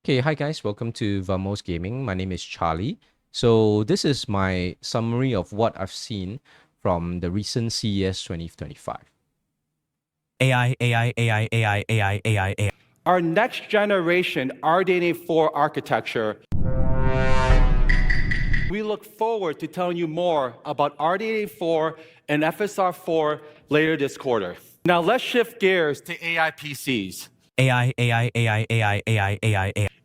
Okay, hi guys, welcome to Vamos Gaming. My name is Charlie. So this is my summary of what I've seen from the recent CES 2025. AI. Our next generation RDNA4 architecture. We look forward to telling you more about RDNA4 and FSR4 later this quarter. Now let's shift gears to AI PCs. AI.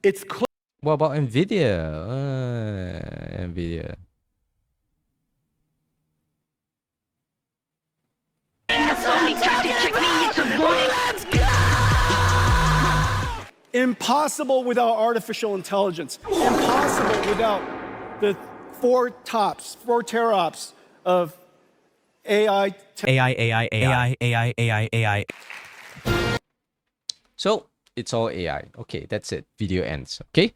It's clear. What about Nvidia? Nvidia. Impossible without artificial intelligence. Impossible without the four teraops of AI. AI. So it's all AI. Okay, that's it. Video ends. Okay.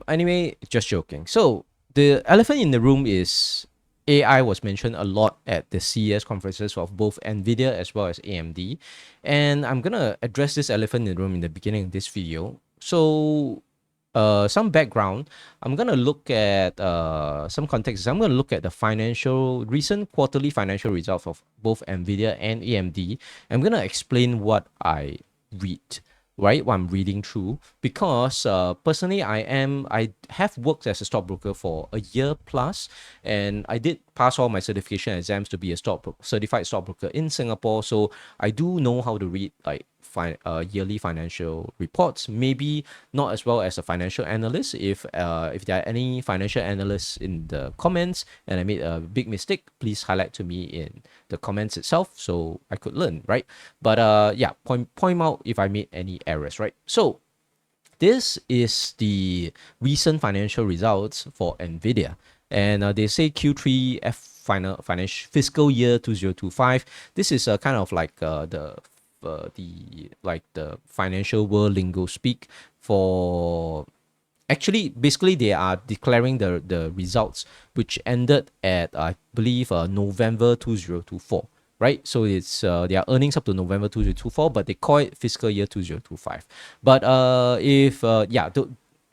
Anyway, just joking. So the elephant in the room is AI was mentioned a lot at the CES conferences of both Nvidia as well as AMD, and I'm gonna address this elephant in the room in the beginning of this video. So some background, I'm going to look at some context. I'm going to look at the recent quarterly financial results of both Nvidia and AMD. I'm going to explain what I read, right? What I'm reading through, because personally, I have worked as a stockbroker for a year plus, and I did pass all my certification exams to be a certified stockbroker in Singapore. So I do know how to read like yearly financial reports. Maybe not as well as a financial analyst. If there are any financial analysts in the comments and I made a big mistake, please highlight to me in the comments itself so I could learn, right? But yeah, point out if I made any errors, right? So this is the recent financial results for Nvidia, and they say Q3 financial fiscal year 2025. This is kind of like the financial world lingo speak for. Actually, basically, they are declaring the results, which ended at, I believe, November 2024, right? So it's their earnings up to November 2024, but they call it fiscal year 2025. But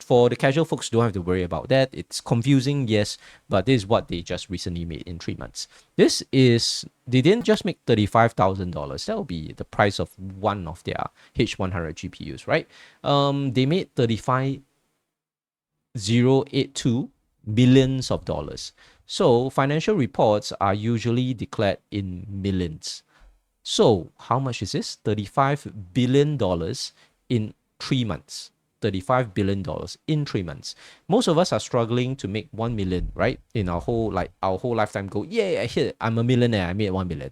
for the casual folks, don't have to worry about that. It's confusing, yes, but this is what they just recently made in 3 months. They didn't just make $35,000. That will be the price of one of their H100 GPUs, right? They made 35,082 billions of dollars. So financial reports are usually declared in millions. So how much is this? $35 billion in 3 months. $35 billion in 3 months. Most of us are struggling to make 1 million, right? In our whole lifetime go, yeah, I hit it. I'm a millionaire. I made 1 million.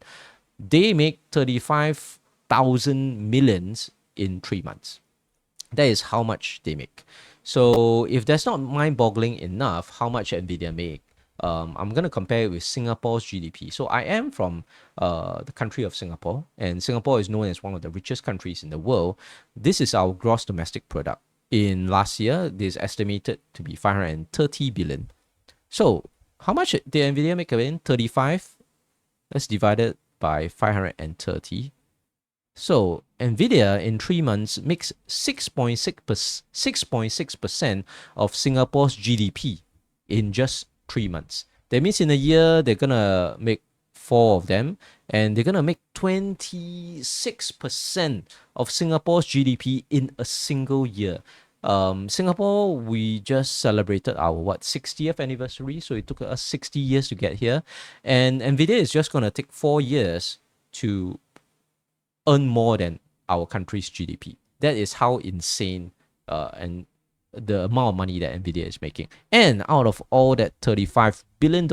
They make 35,000 millions in 3 months. That is how much they make. So if that's not mind-boggling enough, how much Nvidia make? I'm going to compare it with Singapore's GDP. So I am from the country of Singapore, and Singapore is known as one of the richest countries in the world. This is our gross domestic product. In last year, this is estimated to be 530 billion. So how much did Nvidia make again? 35. Let's divide it by 530. So Nvidia in 3 months makes 6.6% of Singapore's GDP in just 3 months. That means in a year, they're going to make 4 of them, and they're going to make 26% of Singapore's GDP in a single year. Singapore, we just celebrated our 60th anniversary, so it took us 60 years to get here, and Nvidia is just going to take 4 years to earn more than our country's GDP. That is how insane and the amount of money that Nvidia is making. And out of all that $35 billion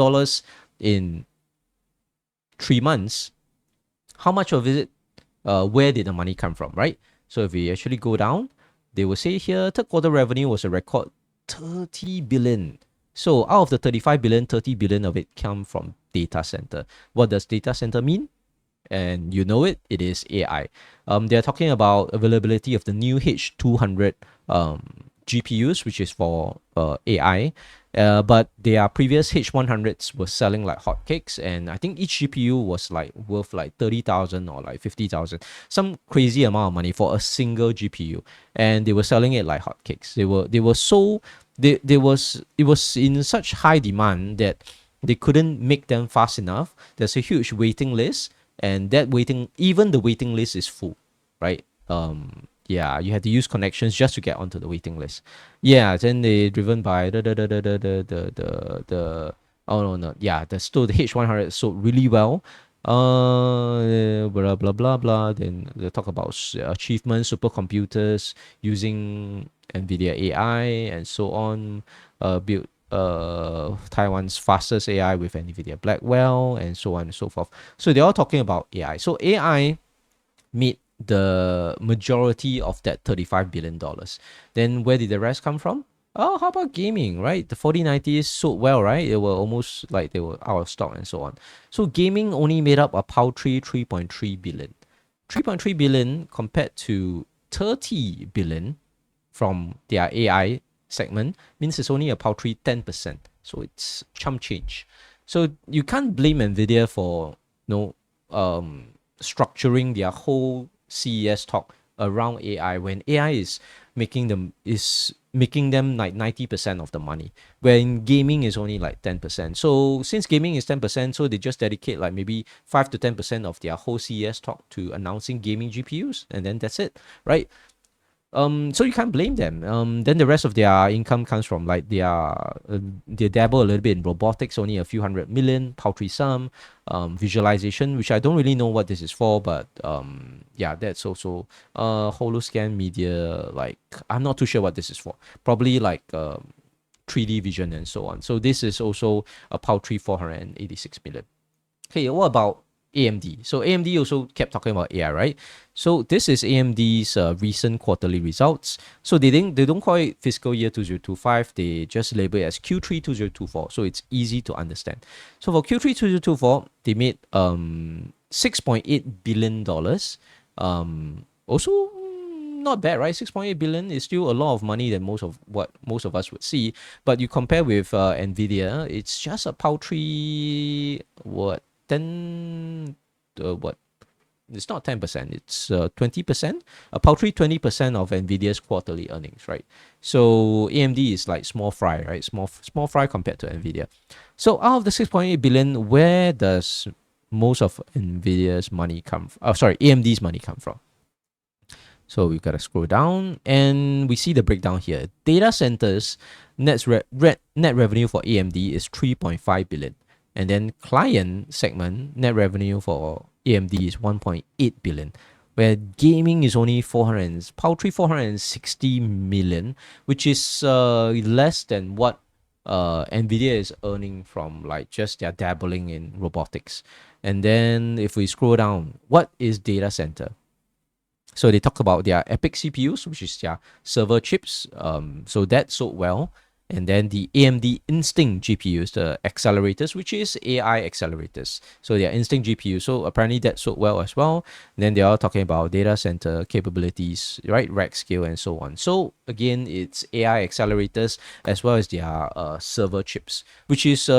in 3 months, how much of it, where did the money come from, right? So if we actually go down, they will say here, third quarter revenue was a record 30 billion. So out of the 35 billion, 30 billion of it come from data center. What does data center mean? And you know it is AI. They're talking about availability of the new H200 GPUs, which is for AI. But their previous H100s were selling like hotcakes, and I think each GPU was like worth like 30,000 or like 50,000, some crazy amount of money for a single GPU, and they were selling it like hotcakes. It was in such high demand that they couldn't make them fast enough. There's a huge waiting list, and even the waiting list is full, right? Yeah, you had to use connections just to get onto the waiting list. Yeah, then they driven by the oh no no yeah, the H100 sold really well. Blah blah blah blah. Then they talk about achievements, supercomputers using Nvidia AI and so on. Built Taiwan's fastest AI with Nvidia Blackwell and so on and so forth. So they're all talking about AI. So AI made the majority of that $35 billion. Then where did the rest come from? Oh, how about gaming, right? The 4090s sold well, right? They were almost like they were out of stock and so on. So gaming only made up a paltry 3.3 billion. 3.3 billion compared to 30 billion from their AI segment means it's only a paltry 10%. So it's chump change. So you can't blame Nvidia for structuring their whole CES talk around AI when AI is making them like 90% of the money, when gaming is only like 10%. So since gaming is 10%, so they just dedicate like maybe 5 to 10% of their whole CES talk to announcing gaming GPUs, and then that's it, right? So you can't blame them. Then the rest of their income comes from like they dabble a little bit in robotics, only a few hundred million, paltry sum. Visualization, which I don't really know what this is for, but yeah, that's also holoscan media. Like I'm not too sure what this is for. Probably like 3D vision and so on. So this is also a paltry 486 million. Okay, what about AMD? So AMD also kept talking about AI, right? So this is AMD's recent quarterly results. So they don't call it fiscal year 2025. They just label it as Q3 2024. So it's easy to understand. So for Q3 2024, they made $6.8 billion. Also not bad, right? 6.8 billion is still a lot of money than most of us would see. But you compare with Nvidia, it's just a paltry it's not 10%, it's 20%, a paltry 20% of Nvidia's quarterly earnings, right? So AMD is like small fry, right? Small fry compared to Nvidia. So out of the 6.8 billion, where does most of AMD's money come from? So we've got to scroll down and we see the breakdown here. Data centers net revenue for AMD is 3.5 billion. And then client segment net revenue for AMD is 1.8 billion, where gaming is only paltry 460 million, which is less than what Nvidia is earning from like just their dabbling in robotics. And then if we scroll down, what is data center? So they talk about their EPYC CPUs, which is their server chips. So that sold well. And then the AMD Instinct GPUs, the accelerators, which is AI accelerators. So they are Instinct GPUs. So apparently that sold well as well. And then they are talking about data center capabilities, right? Rack scale and so on. So again, it's AI accelerators as well as their server chips, which is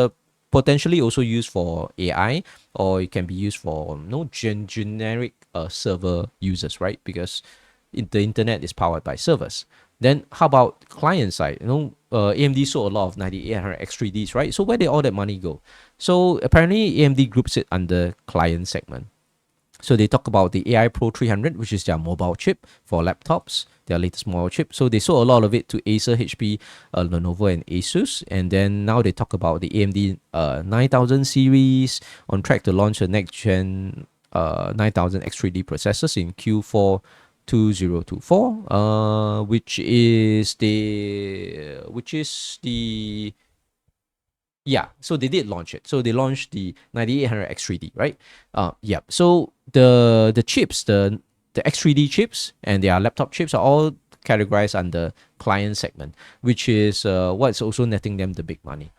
potentially also used for AI, or it can be used for generic server users, right? Because the internet is powered by servers. Then how about client side? AMD sold a lot of 9800 X3Ds, right? So where did all that money go? So apparently AMD groups it under client segment. So they talk about the AI Pro 300, which is their mobile chip for laptops, their latest mobile chip. So they sold a lot of it to Acer, HP, Lenovo, and Asus. And then now they talk about the AMD 9000 series, on track to launch the next gen 9000 X3D processors in Q4 2024, which is the so they did launch it. So they launched the 9800 X3D, right? So the chips, the X3D chips and their laptop chips are all categorized under client segment, which is what's also netting them the big money.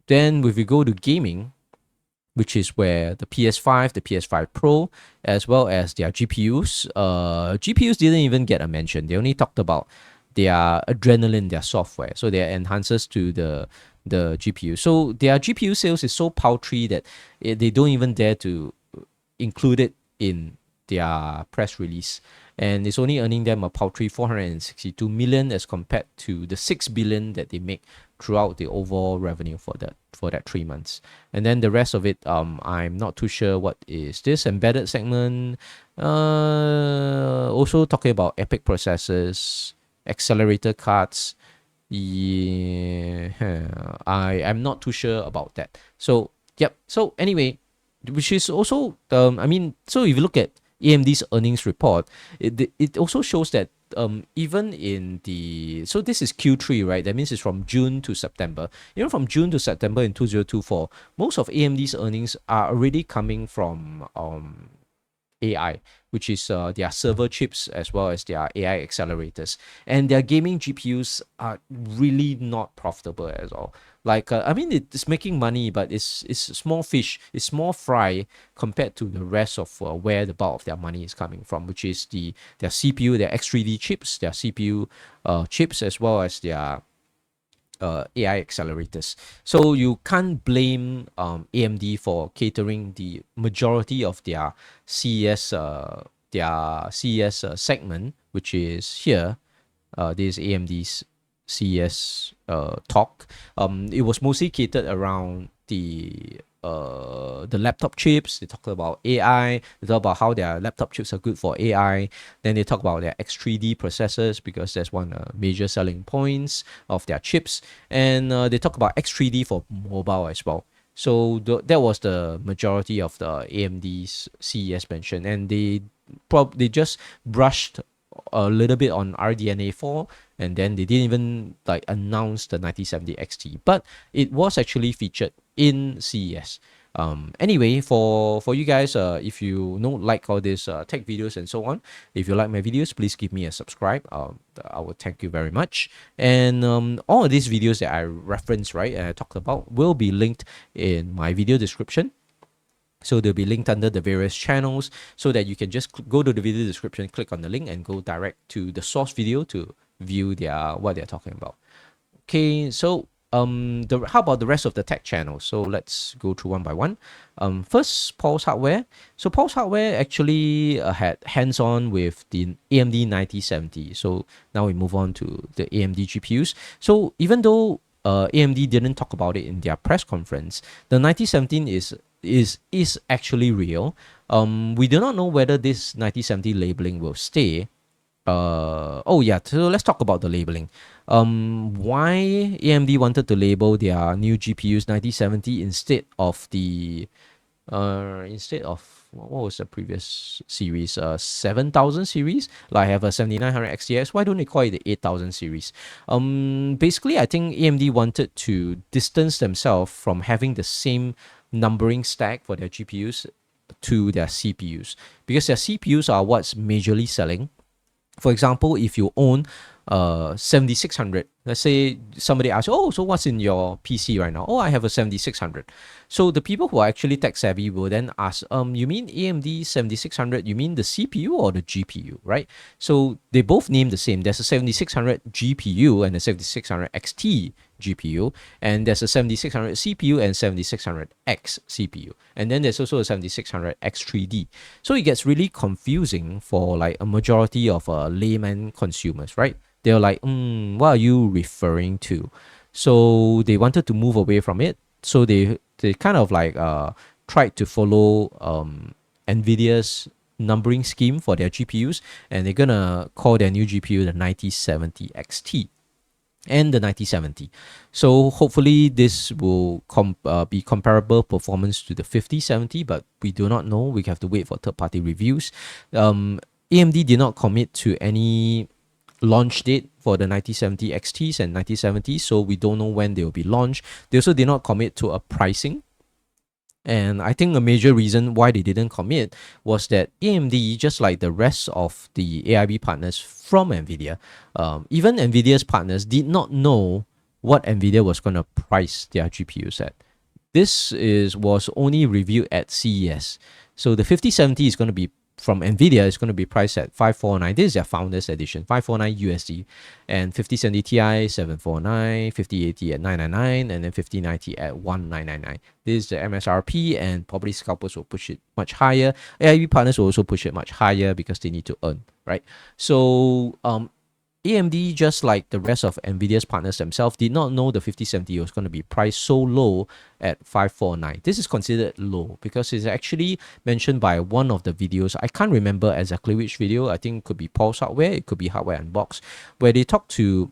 Then if we go to gaming, which is where the PS5, the PS5 Pro, as well as their GPUs. GPUs didn't even get a mention. They only talked about their adrenaline, their software. So they are enhancers to the GPU. So their GPU sales is so paltry that they don't even dare to include it in their press release, and it's only earning them a paltry 462 million as compared to the 6 billion that they make throughout the overall revenue for that 3 months. And then the rest of it, I'm not too sure what is this embedded segment. Also talking about EPIC processors, accelerator cards. Yeah, I am not too sure about that. So yep. So anyway, which is also so if you look at AMD's earnings report, it also shows that even in the, so this is Q3, right? That means it's from June to September. Even from June to September in 2024, most of AMD's earnings are already coming from AI, which is their server chips as well as their AI accelerators. And their gaming GPUs are really not profitable at all. Like, it's making money, but it's small fish, it's small fry compared to the rest of where the bulk of their money is coming from, which is their CPU, their X3D chips, their CPU chips, as well as their AI accelerators. So you can't blame AMD for catering the majority of their CES segment, which is here. This AMD's CES talk. It was mostly catered around the laptop chips. They talk about AI. They talk about how their laptop chips are good for AI. Then they talk about their X3D processors, because that's one major selling points of their chips. And they talk about X3D for mobile as well. So that was the majority of the AMD's CES mention, and they just brushed a little bit on RDNA 4, and then they didn't even like announce the 9070 XT, but it was actually featured in CES. Anyway, for you guys, if you like all these tech videos and so on, if you like my videos, please give me a subscribe. I would thank you very much. And all of these videos that I referenced, right, and I talked about, will be linked in my video description. So they'll be linked under the various channels, so that you can just go to the video description, click on the link, and go direct to the source video to view what they're talking about. Okay, so how about the rest of the tech channels? So let's go through one by one. First, Pulse Hardware. So Pulse Hardware actually had hands-on with the AMD 9070. So now we move on to the AMD GPUs. So even though AMD didn't talk about it in their press conference, the 9070 is actually real. We do not know whether this 9070 labeling will stay. So let's talk about the labeling. Why AMD wanted to label their new GPUs 9070 instead of what was the previous series, 7000 series? Like I have a 7900 XTX. Why don't they call it the 8000 series? Basically, I think AMD wanted to distance themselves from having the same numbering stack for their GPUs to their CPUs, because their CPUs are what's majorly selling. For example, if you own 7600, let's say somebody asks, oh, so what's in your PC right now? Oh, I have a 7600. So the people who are actually tech savvy will then ask, you mean AMD 7600, you mean the CPU or the GPU, right? So they both name the same. There's a 7600 GPU and a 7600 XT GPU, and there's a 7600 CPU and 7600X CPU, and then there's also a 7600 X3D. So it gets really confusing for like a majority of layman consumers, right? They're like, what are you referring to? So they wanted to move away from it. So they kind of like tried to follow Nvidia's numbering scheme for their GPUs, and they're gonna call their new GPU the 9070 XT and the 9070. So hopefully this will be comparable performance to the 5070, but we do not know. We have to wait for third-party reviews. AMD did not commit to any launch date for the 9070 XTs and 9070s, so we don't know when they will be launched. They also did not commit to a pricing. And I think a major reason why they didn't commit was that AMD, just like the rest of the AIB partners from Nvidia, even Nvidia's partners did not know what Nvidia was going to price their GPUs at. This was only reviewed at CES. So the 5070 is going to be from Nvidia is going to be priced at 549. This is their founders edition, 549 USD, and 5070 Ti 749, 5080 at 999, and then 5090 at 1999. This is the MSRP, and probably scalpers will push it much higher. AIB partners will also push it much higher because they need to earn, right? So AMD, just like the rest of Nvidia's partners themselves, did not know the 5070 was going to be priced so low at 549. This is considered low because it's actually mentioned by one of the videos. I can't remember exactly which video. I think it could be Paul's Hardware, it could be Hardware Unboxed, where they talk to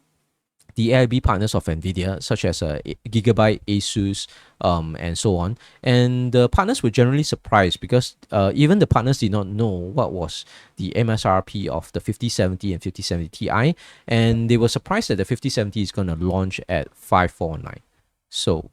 the AIB partners of Nvidia, such as Gigabyte, Asus, and so on. And the partners were generally surprised because even the partners did not know what was the MSRP of the 5070 and 5070 Ti, and they were surprised that the 5070 is going to launch at 549. So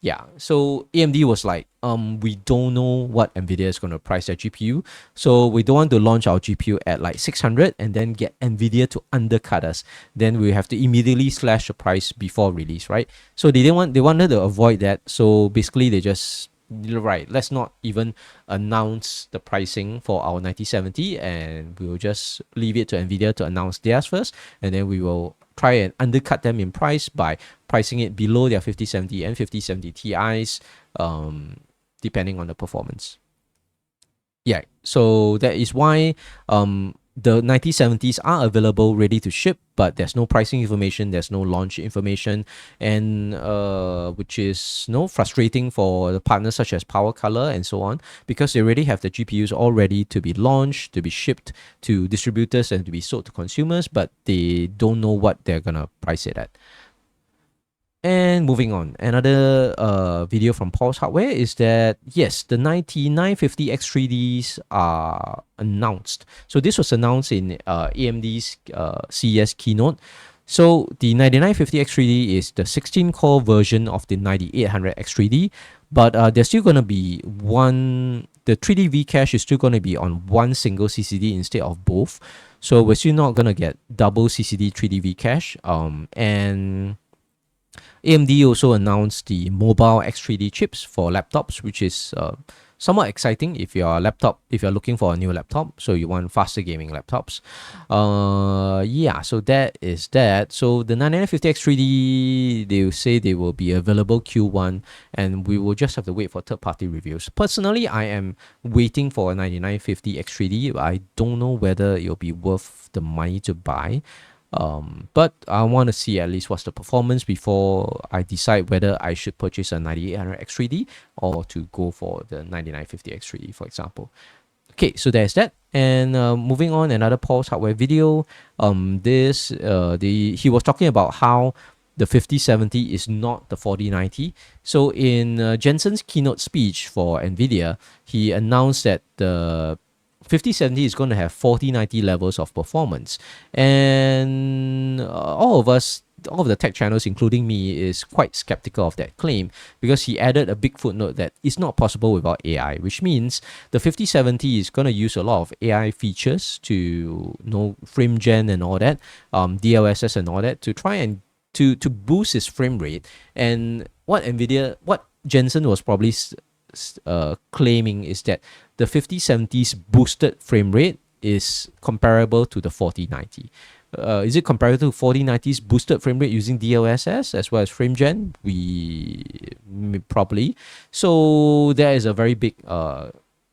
yeah, so AMD was like, we don't know what Nvidia is going to price their GPU, so we don't want to launch our GPU at like 600 and then get Nvidia to undercut us. Then we have to immediately slash the price before release, right? So they wanted to avoid that. So basically, they just, right, let's not even announce the pricing for our 9070, and we will just leave it to Nvidia to announce theirs first, and then we will try and undercut them in price by pricing it below their 5070 and 5070 Ti's, depending on the performance. Yeah, so that is why the 9070s are available ready to ship, but there's no pricing information, there's no launch information, and which is frustrating for the partners such as Power Color and so on, because they already have the GPUs all ready to be launched, to be shipped to distributors and to be sold to consumers, but they don't know what they're gonna price it at. And moving on, another video from Paul's Hardware is that, yes, the 9950 X3Ds are announced. So this was announced in AMD's CES keynote. So the 9950 X3D is the 16-core version of the 9800 X3D, but there's still going to be the 3D V cache is still going to be on one single CCD instead of both. So we're still not going to get double CCD 3D V cache. And AMD also announced the mobile X3D chips for laptops, which is somewhat exciting if you're looking for a new laptop, so you want faster gaming laptops. Yeah, so that is that. So the 9950 X3D, they will say they will be available Q1, and we will just have to wait for third-party reviews. Personally, I am waiting for a 9950 X3D. I don't know whether it'll be worth the money to buy. But I want to see at least what's the performance before I decide whether I should purchase a 9800 X3D or to go for the 9950 X3D, for example. Okay, so there's that. And moving on, another Paul's Hardware video. He was talking about how the 5070 is not the 4090. So in Jensen's keynote speech for Nvidia, he announced that the 5070 is going to have 4090 levels of performance, and all of the tech channels, including me, is quite skeptical of that claim, because he added a big footnote that it's not possible without AI, which means the 5070 is going to use a lot of AI features to frame gen and all that, DLSS and all that, to try and to boost its frame rate. And what Jensen was probably claiming is that the 5070's boosted frame rate is comparable to the 4090. Is it comparable to 4090's boosted frame rate using DLSS as well as frame gen? Probably. So there is a very big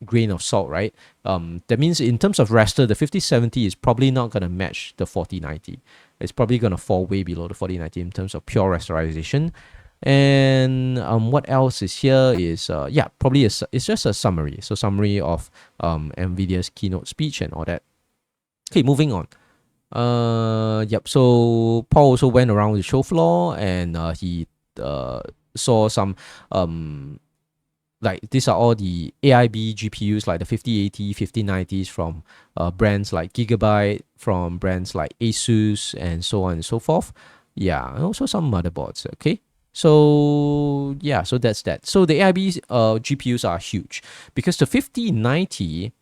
grain of salt, right? That means in terms of raster, the 5070 is probably not going to match the 4090. It's probably going to fall way below the 4090 in terms of pure rasterization. And what else is here is probably it's just a summary. So summary of Nvidia's keynote speech and all that. Okay, moving on. So Paul also went around the show floor, and he saw some like these are all the AIB GPUs, like the 5080, 5090s from brands like Gigabyte, from brands like Asus, and so on and so forth. Yeah, and also some motherboards. Okay. So yeah, so that's that. So the AIB GPUs are huge, because the 5090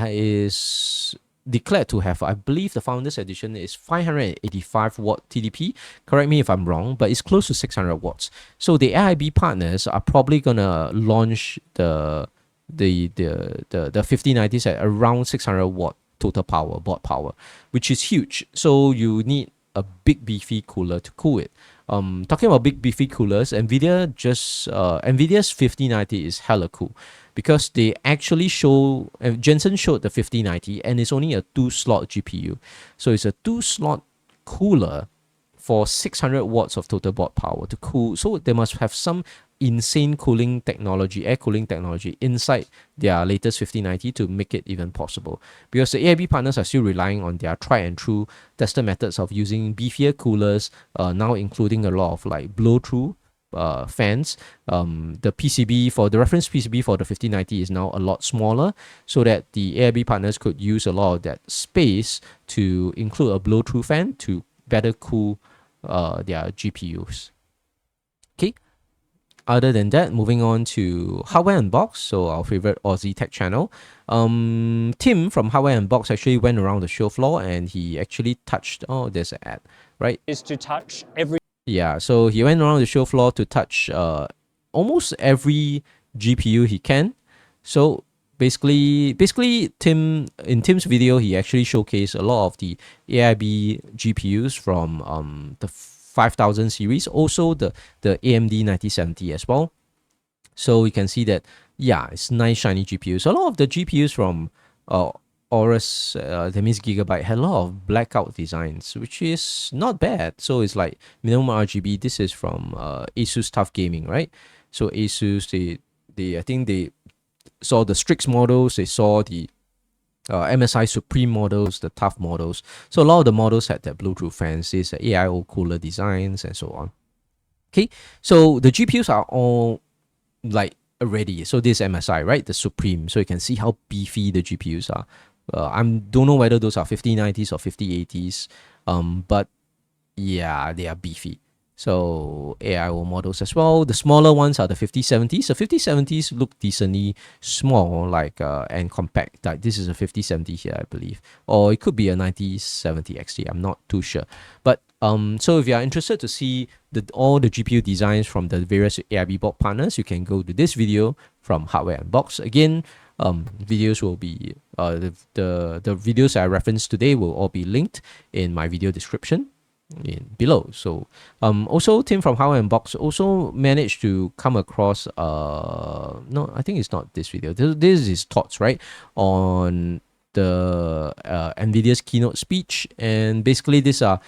is declared to have, I believe the Founders Edition is 585 watt TDP. Correct me if I'm wrong, but it's close to 600 watts. So the AIB partners are probably gonna launch the the 5090s at around 600 watt total power, board power, which is huge. So you need a big beefy cooler to cool it. Talking about big beefy coolers, Nvidia's 5090 is hella cool because they actually show, Jensen showed the 5090 and it's only a 2-slot GPU. So it's a 2-slot cooler for 600 watts of total board power to cool. So they must have some insane cooling technology, air cooling technology inside their latest 5090 to make it even possible. Because the AIB partners are still relying on their tried and true tested methods of using beefier coolers, now including a lot of like blow-through fans. The PCB for the reference PCB for the 5090 is now a lot smaller, so that the AIB partners could use a lot of that space to include a blow-through fan to better cool their GPUs. Okay. Other than that, moving on to Hardware Unboxed, so our favorite Aussie tech channel. Tim from Hardware Unboxed actually went around the show floor and he actually touched, oh, there's an ad, right? Is to touch every. Yeah, so he went around the show floor to touch almost every GPU he can. So basically in Tim's video, he actually showcased a lot of the AIB GPUs from the 5000 series, also the AMD 9070 as well. So you can see that, yeah, it's nice shiny GPUs. A lot of the GPUs from Aorus, that means Gigabyte, had a lot of blackout designs, which is not bad. So it's like minimum RGB. This is from Asus Tough Gaming, right? So Asus, I think they saw the Strix models, they saw the MSI Supreme models, the tough models. So a lot of the models had that Bluetooth fans, this AIO cooler designs, and so on. Okay, so the GPUs are all like ready. So this MSI, right, the Supreme. So you can see how beefy the GPUs are. I don't know whether those are 5090s or 5080s, but yeah, they are beefy. So AIO models as well. The smaller ones are the 5070s. The 5070s look decently small, like and compact. Like this is a 5070 here, I believe, or it could be a 9070 XT. I'm not too sure. But so if you are interested to see all the GPU designs from the various AIB board partners, you can go to this video from Hardware Unboxed. Again, videos will be the videos I referenced today will all be linked in my video description below. So also Tim from Hardware Unboxed also managed to come across no, I think it's not this video. This is his thoughts, right, on the Nvidia's keynote speech, and basically these are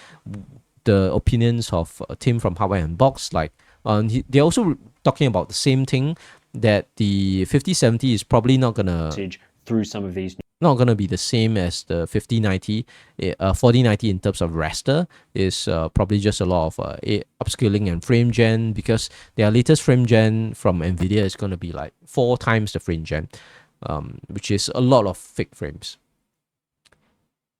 the opinions of Tim from Hardware Unboxed. Like they're also talking about the same thing, that the 5070 is probably not gonna through some of these. Not gonna be the same as the 5090. 4090 in terms of raster is probably just a lot of upscaling and frame gen, because their latest frame gen from Nvidia is gonna be like 4 times the frame gen, which is a lot of fake frames.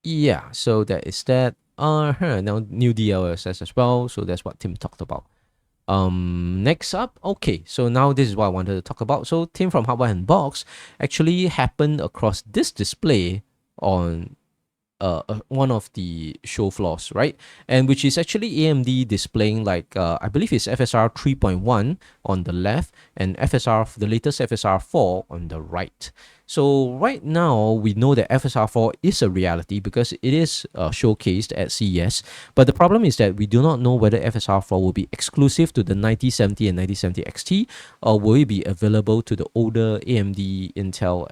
Yeah, so that is that. Now new DLSS as well. So that's what Tim talked about. Next up, okay, so now this is what I wanted to talk about. So Tim from Hardware Unboxed actually happened across this display on one of the show floors, right? And which is actually AMD displaying like I believe it's FSR 3.1 on the left and the latest FSR 4 on the right. So right now we know that FSR 4 is a reality because it is showcased at CES, but the problem is that we do not know whether FSR 4 will be exclusive to the 9070 and 9070 XT, or will it be available to the older AMD Intel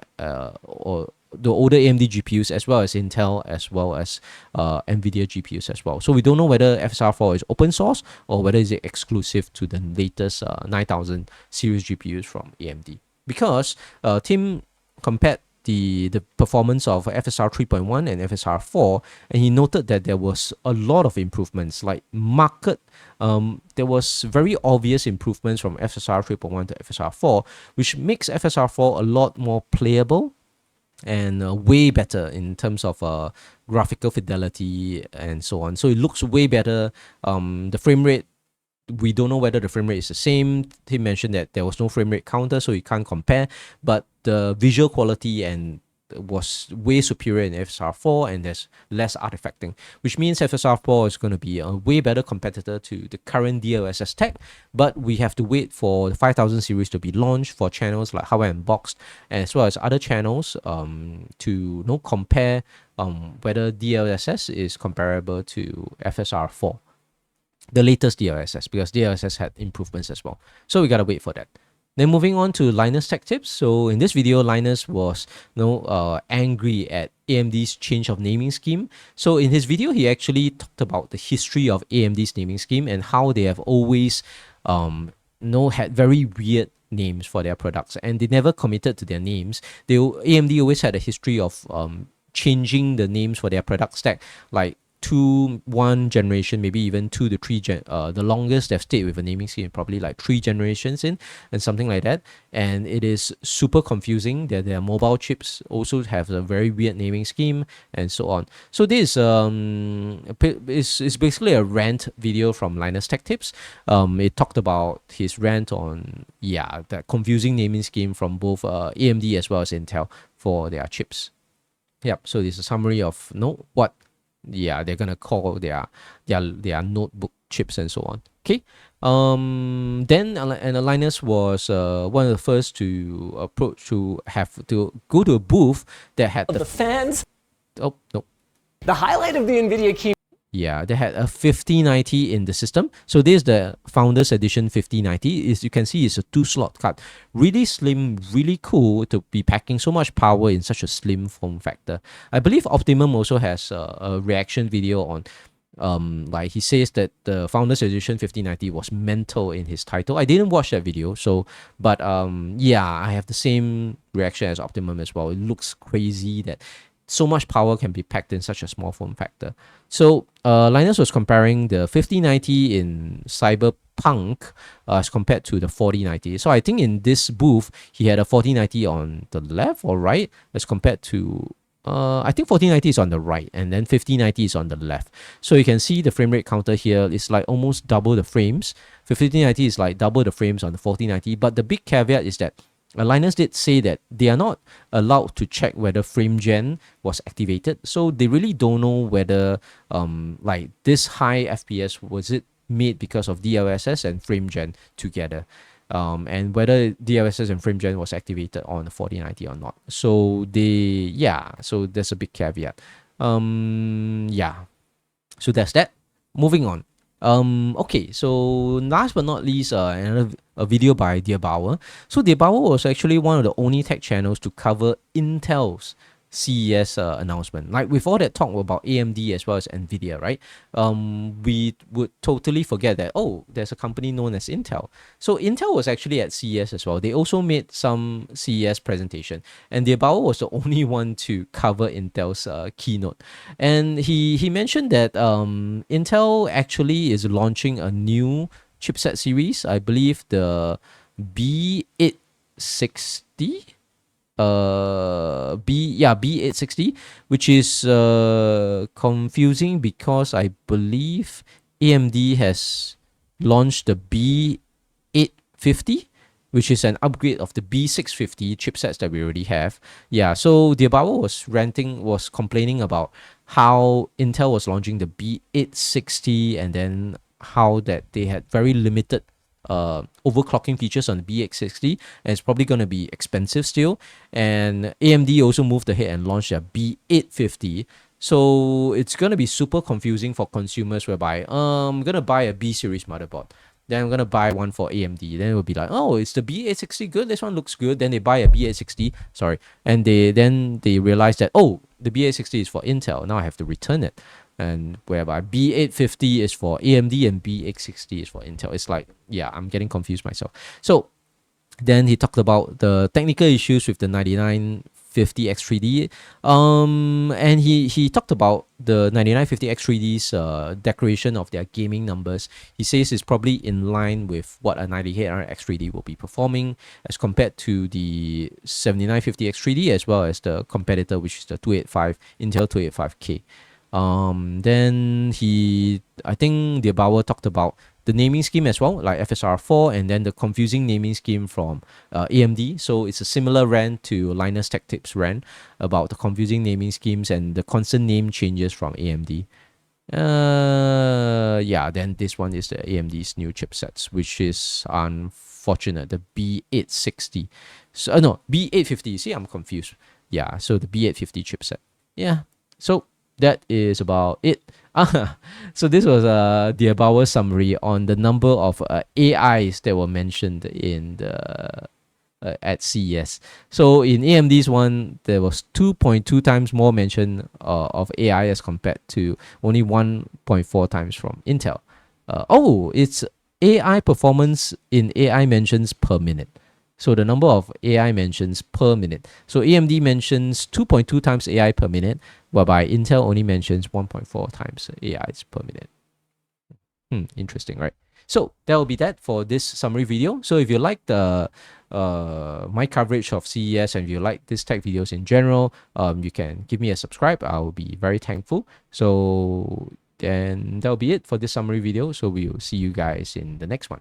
or the older AMD GPUs, as well as Intel, as well as Nvidia GPUs as well. So we don't know whether FSR 4 is open source or whether is it exclusive to the latest 9000 series GPUs from AMD. Because Tim compared the performance of FSR 3.1 and FSR 4, and he noted that there was a lot of improvements, like there was very obvious improvements from FSR 3.1 to FSR 4, which makes FSR 4 a lot more playable and way better in terms of graphical fidelity and so on. So it looks way better. The frame rate, we don't know whether the frame rate is the same. He mentioned that there was no frame rate counter, so you can't compare, but the visual quality and was way superior in FSR4, and there's less artifacting, which means FSR4 is going to be a way better competitor to the current DLSS tech. But we have to wait for the 5000 series to be launched for channels like Hardware Unboxed, as well as other channels to compare whether DLSS is comparable to FSR4, the latest DLSS, because DLSS had improvements as well. So we gotta wait for that. Then moving on to Linus Tech Tips. So in this video, Linus was angry at AMD's change of naming scheme. So in his video, he actually talked about the history of AMD's naming scheme and how they have always had very weird names for their products, and they never committed to their names. AMD always had a history of changing the names for their product stack, like one generation, maybe even 2 to 3 the longest they've stayed with a naming scheme probably like 3 generations in, and something like that. And it is super confusing that their mobile chips also have a very weird naming scheme, and so on. So this is basically a rant video from Linus Tech Tips. It talked about his rant on that confusing naming scheme from both AMD as well as Intel for their chips. Yep. So this is a summary of what they're gonna call their notebook chips and so on. Okay. Then Linus was one of the first to have to go to a booth that had the fans. Oh no. The highlight of the Nvidia key. Yeah, they had a 5090 in the system. So this is the Founders Edition 5090. You can see it's a 2-slot card. Really slim, really cool to be packing so much power in such a slim form factor. I believe Optimum also has a reaction video on, like he says that the Founders Edition 5090 was mental in his title. I didn't watch that video, but I have the same reaction as Optimum as well. It looks crazy that so much power can be packed in such a small form factor. So Linus was comparing the 5090 in Cyberpunk as compared to the 4090. So I think in this booth, he had a 4090 on the left or right as compared to, I think 4090 is on the right, and then 5090 is on the left. So you can see the frame rate counter here is like almost double the frames. 5090 is like double the frames on the 4090. But the big caveat is that Linus did say that they are not allowed to check whether frame gen was activated, so they really don't know whether like this high FPS was it made because of DLSS and frame gen together, and whether DLSS and frame gen was activated on the 4090 or not. So so there's a big caveat. So that's that. Moving on. Okay, so last but not least, a video by Bauer. So Bauer was actually one of the only tech channels to cover Intel's CES announcement. Like with all that talk about AMD as well as Nvidia, right? We would totally forget that, there's a company known as Intel. So Intel was actually at CES as well. They also made some CES presentation, and Bauer was the only one to cover Intel's keynote. And he mentioned that Intel actually is launching a new chipset series. I believe the B860. B860, which is confusing because I believe AMD has launched the B850, which is an upgrade of the B650 chipsets that we already have. So Bauer was complaining about how Intel was launching the B860, and then how that they had very limited overclocking features on the B860, and it's probably going to be expensive still. And AMD also moved ahead and launched their B850. So it's going to be super confusing for consumers, whereby I'm going to buy a B series motherboard, then I'm going to buy one for AMD, then it will be like, is the B860 good? This one looks good. Then they buy a B860, and they realize that, the B860 is for Intel, now I have to return it. And whereby B850 is for AMD and B860 is for Intel. It's like, I'm getting confused myself. So then he talked about the technical issues with the 9950X3D. And he talked about the 9950X3D's declaration of their gaming numbers. He says it's probably in line with what a 9800X3D will be performing as compared to the 7950X3D, as well as the competitor, which is the Intel 285K. Then I think Bauer talked about the naming scheme as well, like FSR4, and then the confusing naming scheme from AMD. So it's a similar rant to Linus Tech Tips rant about the confusing naming schemes and the constant name changes from AMD. Yeah, then this one is the AMD's new chipsets, which is unfortunate, the B860. So no, B850. See, I'm confused. Yeah, so the B850 chipset. Yeah, so that is about it. So this was the About Us summary on the number of AIs that were mentioned in the at CES. So in AMD's one, there was 2.2 times more mention of AI as compared to only 1.4 times from Intel. It's AI performance in AI mentions per minute. So the number of AI mentions per minute. So AMD mentions 2.2 times AI per minute, whereby Intel only mentions 1.4 times AIs per minute. Interesting, right? So that will be that for this summary video. So if you like the my coverage of CES and if you like this tech videos in general, you can give me a subscribe. I will be very thankful. So then that'll be it for this summary video. So we'll see you guys in the next one.